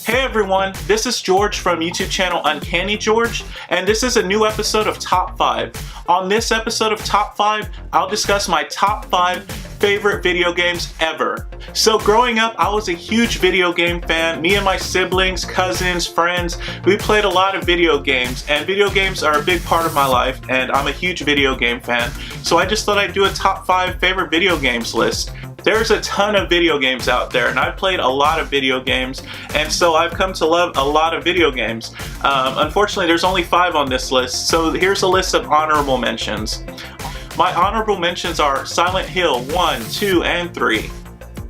Hey everyone, this is George from YouTube channel Uncanny George, and this is a new episode of Top 5. On this episode of Top 5, I'll discuss my top 5 favorite video games ever. So growing up, I was a huge video game fan. Me and my siblings, cousins, friends, we played a lot of video games, and video games are a big part of my life, and I'm a huge video game fan. So I just thought I'd do a top 5 favorite video games list. There's a ton of video games out there, and I've played a lot of video games, and so I've come to love a lot of video games. Unfortunately, there's only 5 on this list, so here's a list of honorable mentions. My honorable mentions are Silent Hill 1, 2, and 3,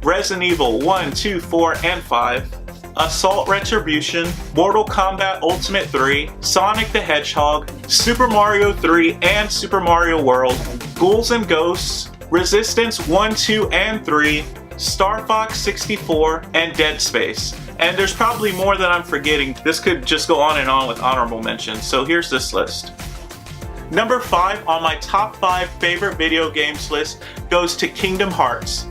Resident Evil 1, 2, 4, and 5, Assault Retribution, Mortal Kombat Ultimate 3, Sonic the Hedgehog, Super Mario 3 and Super Mario World, Ghouls and Ghosts, Resistance 1, 2, and 3, Star Fox 64, and Dead Space. And there's probably more that I'm forgetting. This could just go on and on with honorable mentions, so here's this list. Number 5 on my top 5 favorite video games list goes to Kingdom Hearts.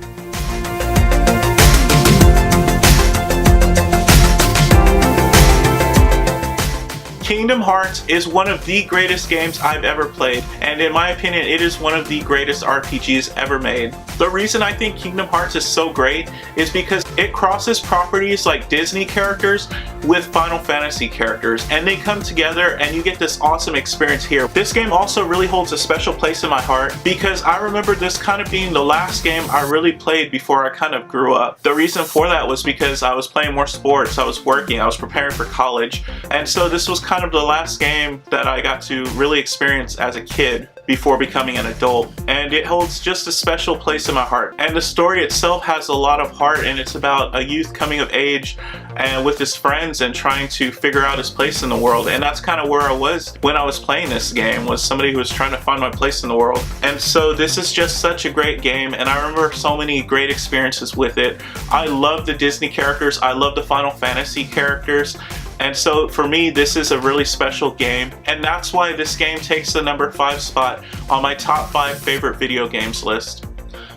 Kingdom Hearts is one of the greatest games I've ever played, and in my opinion, it is one of the greatest RPGs ever made. The reason I think Kingdom Hearts is so great is because it crosses properties like Disney characters with Final Fantasy characters, and they come together and you get this awesome experience here. This game also really holds a special place in my heart because I remember this kind of being the last game I really played before I kind of grew up. The reason for that was because I was playing more sports, I was working, I was preparing for college, and so this was kind of the last game that I got to really experience as a kid before becoming an adult, and it holds just a special place in my heart. And the story itself has a lot of heart, and it's about a youth coming of age and with his friends and trying to figure out his place in the world. And that's kind of where I was when I was playing this game, was somebody who was trying to find my place in the world. And so this is just such a great game, and I remember so many great experiences with it. I love the Disney characters, I love the Final Fantasy characters, and so for me, this is a really special game, and that's why this game takes the number 5 spot on my top 5 favorite video games list.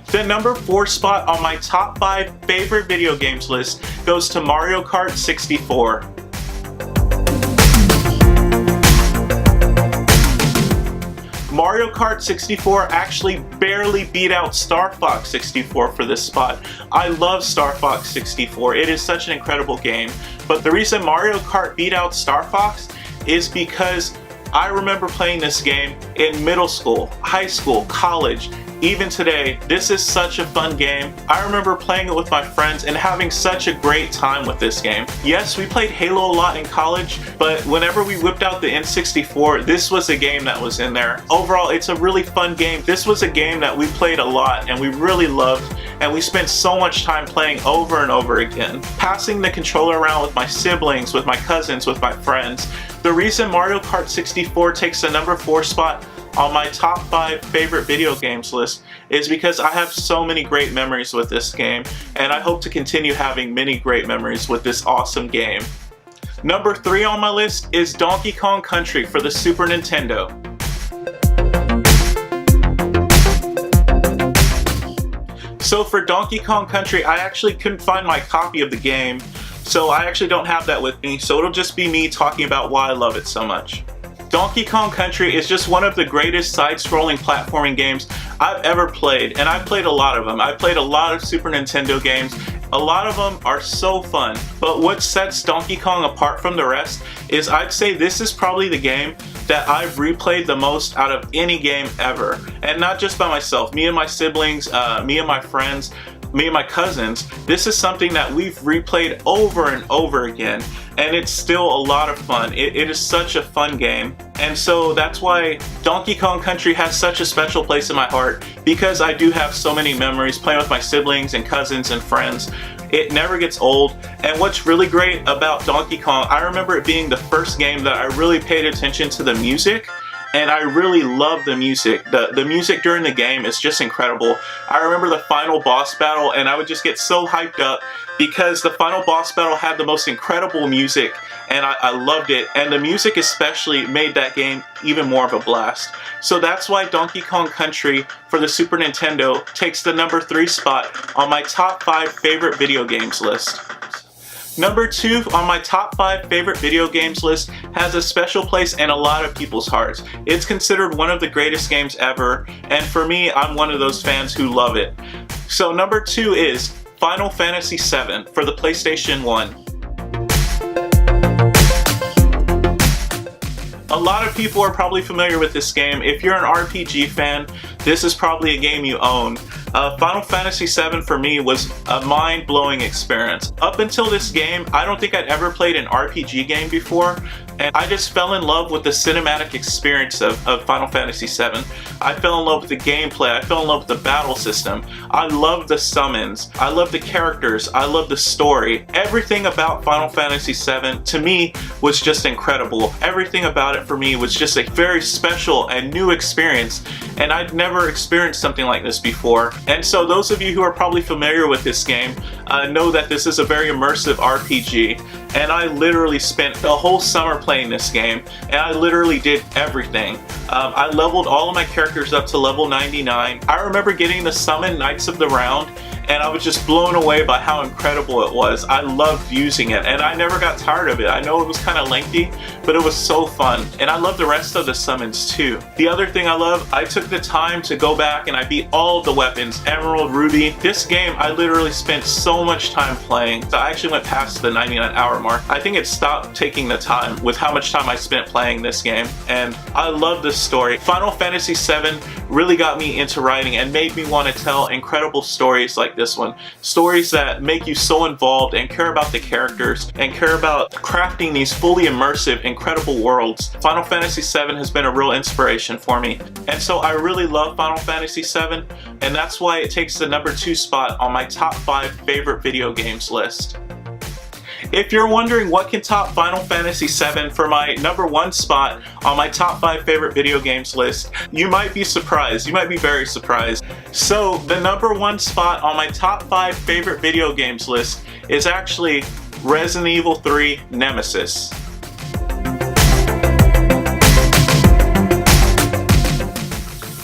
The number 4 spot on my top 5 favorite video games list goes to Mario Kart 64. Mario Kart 64 actually barely beat out Star Fox 64 for this spot. I love Star Fox 64. It is such an incredible game. But the reason Mario Kart beat out Star Fox is because I remember playing this game in middle school, high school, college. Even today, this is such a fun game. I remember playing it with my friends and having such a great time with this game. Yes, we played Halo a lot in college, but whenever we whipped out the N64, this was a game that was in there. Overall, it's a really fun game. This was a game that we played a lot and we really loved, and we spent so much time playing over and over again. Passing the controller around with my siblings, with my cousins, with my friends. The reason Mario Kart 64 takes the number 4 spot on my top 5 favorite video games list is because I have so many great memories with this game, and I hope to continue having many great memories with this awesome game. Number 3 on my list is Donkey Kong Country for the Super Nintendo. So for Donkey Kong Country, I actually couldn't find my copy of the game, so I actually don't have that with me, so it'll just be me talking about why I love it so much. Donkey Kong Country is just one of the greatest side-scrolling platforming games I've ever played, and I've played a lot of them. I've played a lot of Super Nintendo games. A lot of them are so fun, but what sets Donkey Kong apart from the rest is I'd say this is probably the game that I've replayed the most out of any game ever. And not just by myself, me and my siblings, me and my friends, me and my cousins, this is something that we've replayed over and over again, and it's still a lot of fun. It is such a fun game, and so that's why Donkey Kong Country has such a special place in my heart, because I do have so many memories playing with my siblings and cousins and friends. It never gets old, and what's really great about Donkey Kong, I remember it being the first game that I really paid attention to the music, and I really love the music. The music during the game is just incredible. I remember the final boss battle, and I would just get so hyped up because the final boss battle had the most incredible music, and I loved it. And the music especially made that game even more of a blast. So that's why Donkey Kong Country for the Super Nintendo takes the number 3 spot on my top 5 favorite video games list. Number 2 on my top 5 favorite video games list has a special place in a lot of people's hearts. It's considered one of the greatest games ever, and for me, I'm one of those fans who love it. So number 2 is Final Fantasy VII for the PlayStation 1. A lot of people are probably familiar with this game. If you're an RPG fan, this is probably a game you own. Final Fantasy VII for me was a mind-blowing experience. Up until this game, I don't think I'd ever played an RPG game before, and I just fell in love with the cinematic experience of Final Fantasy VII. I fell in love with the gameplay, I fell in love with the battle system. I love the summons, I love the characters, I love the story. Everything about Final Fantasy VII to me was just incredible. Everything about it for me was just a very special and new experience, and I'd never experienced something like this before. And so those of you who are probably familiar with this game know that this is a very immersive RPG, and I literally spent the whole summer playing this game, and I literally did everything. I leveled all of my characters up to level 99. I remember getting the summon Knights of the Round, and I was just blown away by how incredible it was. I loved using it, and I never got tired of it. I know it was kind of lengthy, but it was so fun. And I love the rest of the summons too. The other thing I love, I took the time to go back and I beat all of the weapons, Emerald, Ruby. This game, I literally spent so much time playing. So I actually went past the 99-hour mark. I think it stopped taking the time with how much time I spent playing this game. And I love this story. Final Fantasy VII really got me into writing and made me want to tell incredible stories like this one. Stories that make you so involved and care about the characters and care about crafting these fully immersive, incredible worlds. Final Fantasy VII has been a real inspiration for me. And so I really love Final Fantasy VII, and that's why it takes the number 2 spot on my top 5 favorite video games list. If you're wondering what can top Final Fantasy VII for my number 1 spot on my top 5 favorite video games list, you might be surprised. You might be very surprised. So the number 1 spot on my top 5 favorite video games list is actually Resident Evil 3 Nemesis.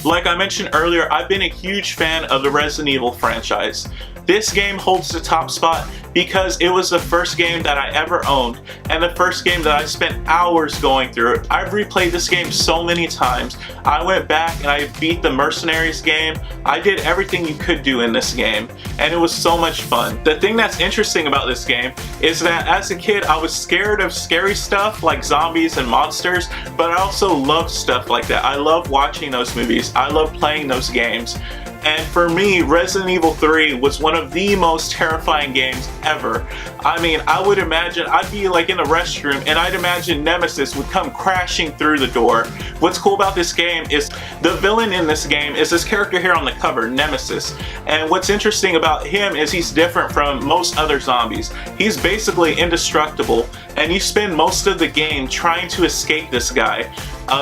Like I mentioned earlier, I've been a huge fan of the Resident Evil franchise. This game holds the top spot because it was the first game that I ever owned and the first game that I spent hours going through it. I've replayed this game so many times. I went back and I beat the Mercenaries game. I did everything you could do in this game, and it was so much fun. The thing that's interesting about this game is that as a kid I was scared of scary stuff like zombies and monsters, but I also loved stuff like that. I love watching those movies. I love playing those games. And for me, Resident Evil 3 was one of the most terrifying games ever. I mean, I would imagine, I'd be like in the restroom and I'd imagine Nemesis would come crashing through the door. What's cool about this game is the villain in this game is this character here on the cover, Nemesis. And what's interesting about him is he's different from most other zombies. He's basically indestructible, and you spend most of the game trying to escape this guy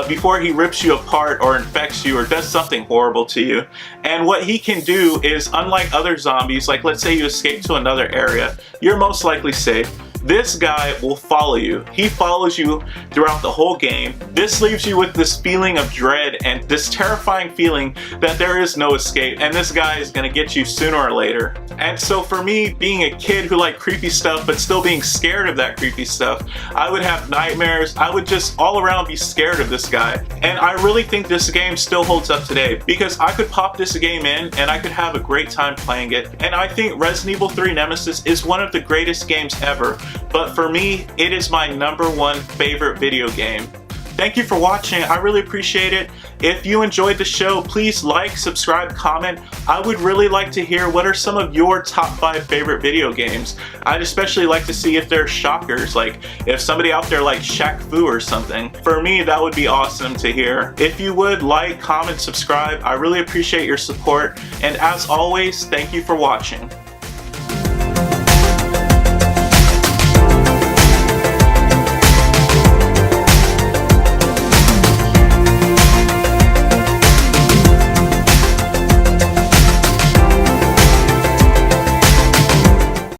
before he rips you apart or infects you or does something horrible to you. And what he can do is, unlike other zombies, like let's say you escape to another area, you're most likely safe. This guy will follow you. He follows you throughout the whole game. This leaves you with this feeling of dread and this terrifying feeling that there is no escape, and this guy is gonna get you sooner or later. And so for me, being a kid who liked creepy stuff but still being scared of that creepy stuff, I would have nightmares. I would just all around be scared of this guy. And I really think this game still holds up today because I could pop this game in and I could have a great time playing it. And I think Resident Evil 3 Nemesis is one of the greatest games ever. But for me, it is my number 1 favorite video game. Thank you for watching. I really appreciate it. If you enjoyed the show, please like, subscribe, comment. I would really like to hear what are some of your top 5 favorite video games. I'd especially like to see if there's shockers, like if somebody out there like Shaq Fu or something. For me, that would be awesome to hear. If you would like, comment, subscribe, I really appreciate your support. And as always, thank you for watching.